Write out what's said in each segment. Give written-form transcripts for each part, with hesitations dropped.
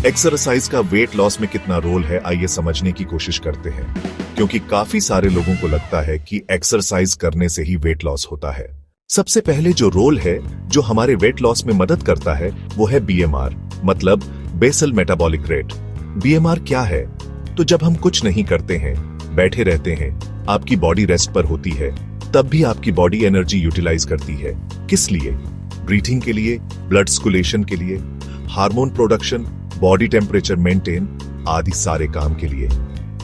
Exercise का weight loss में कितना रोल है, आइए समझने की कोशिश करते हैं। क्योंकि काफी सारे लोगों को लगता है कि एक्सरसाइज करने से ही वेट लॉस होता है। सबसे पहले जो रोल है जो हमारे वेट लॉस में मदद करता है वो है बीएमआर, मतलब बेसल मेटाबॉलिक रेट। बीएमआर क्या है? तो जब हम कुछ नहीं करते हैं, बैठे रहते हैं, आपकी बॉडी रेस्ट पर होती है, तब भी आपकी बॉडी एनर्जी यूटिलाइज करती है। किस लिए? ब्रीथिंग के लिए, ब्लड सर्कुलेशन के लिए, hormone production, body temperature maintain आदि सारे काम के लिए।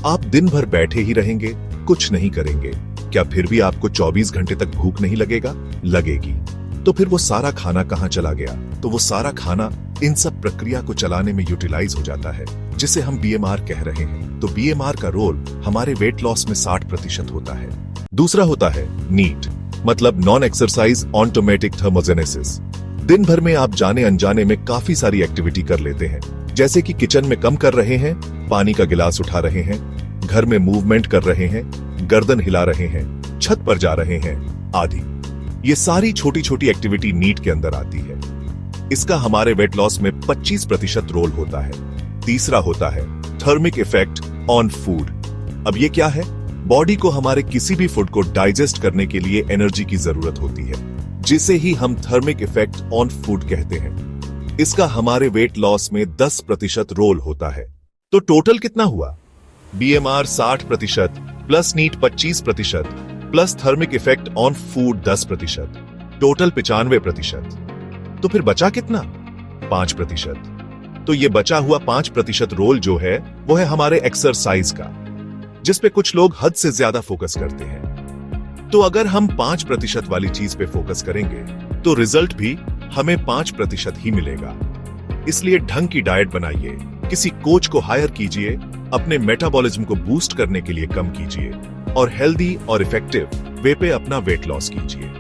आप दिन भर बैठे ही रहेंगे, कुछ नहीं करेंगे, क्या फिर भी आपको 24 घंटे तक भूख नहीं लगेगा? लगेगी। तो फिर वो सारा खाना कहां चला गया? तो वो सारा खाना इन सब प्रक्रिया को चलाने में यूटिलाइज हो जाता है, जिसे हम बीएमआर कह रहे हैं। तो बीएमआर का रोल हमारे वेट लॉस में 60% होता है। दूसरा होता है नीट, मतलब नॉन एक्सरसाइज ऑटोमेटिक थर्मोजेनेसिस। दिन भर में आप जाने अनजाने में काफी सारी एक्टिविटी कर लेते हैं, जैसे कि किचन में कम कर रहे हैं, पानी का गिलास उठा रहे हैं, घर में मूवमेंट कर रहे हैं, गर्दन हिला रहे हैं, छत पर जा रहे हैं आदि। ये सारी छोटी छोटी एक्टिविटी नीट के अंदर आती है। इसका हमारे वेट लॉस में 25% रोल होता है। तीसरा होता है थर्मिक इफेक्ट ऑन फूड। अब ये क्या है? बॉडी को हमारे किसी भी फूड को डाइजेस्ट करने के लिए एनर्जी की जरूरत होती है, जिसे ही हम थर्मिक इफेक्ट ऑन फूड कहते हैं। इसका हमारे वेट लॉस में 10% रोल होता है। तो टोटल कितना हुआ? BMR 60% plus neat 25% plus thermic effect on food 10%, total 95%। तो फिर बचा कितना? 5%। तो ये बचा हुआ 5% रोल जो है वो है हमारे एक्सरसाइज का, जिसपे कुछ लोग हद से ज्यादा फोकस करते हैं। तो अगर हम 5% वाली चीज पे फोकस करेंगे तो रिजल्ट भी हमें 5% ही मिलेगा। इसलिए ढंग की डाइट बनाइए, किसी कोच को हायर कीजिए, अपने मेटाबॉलिज्म को बूस्ट करने के लिए कम कीजिए और हेल्दी और इफेक्टिव वे पे अपना वेट लॉस कीजिए।